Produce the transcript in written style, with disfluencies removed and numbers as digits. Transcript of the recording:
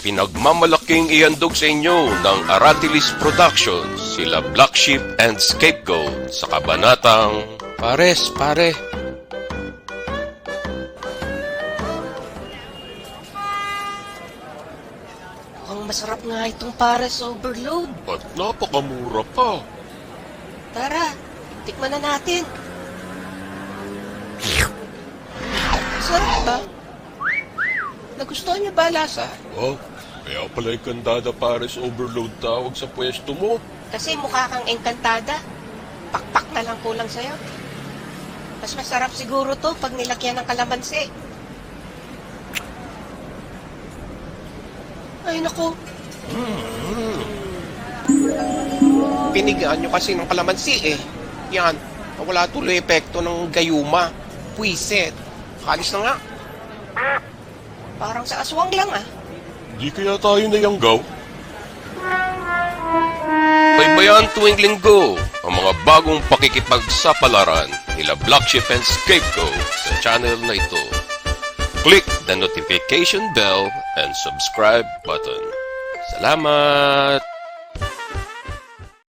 Pinagmamalaking ihandog sa inyo ng Aratilis Productions, sila Black Sheep and Scapegoat sa kabanatang Pares, Pare. Mukhang masarap nga itong Pares Overload. At napakamura pa. Tara, tikman na natin. Sarap ba? Nagustuhan niyo ba lasa? Oh, kaya pala Encantada Pares Overload tawag sa pwesto mo. Kasi mukha kang engkantada. Pakpak na lang kulang sa'yo. Mas masarap siguro to pag nilagyan ng kalamansi. Ay, naku. Pinigaan nyo kasi ng kalamansi eh. Yan, wala tuloy epekto ng gayuma. Puwiset. Kalis na nga. Parang sa aswang lang ah. Di kaya tayo nayanggaw? Baybayan tuwing linggo ang mga bagong pakikipagsapalaran nila Black Sheep and Scapegoat sa channel na ito. Click the notification bell and subscribe button. Salamat!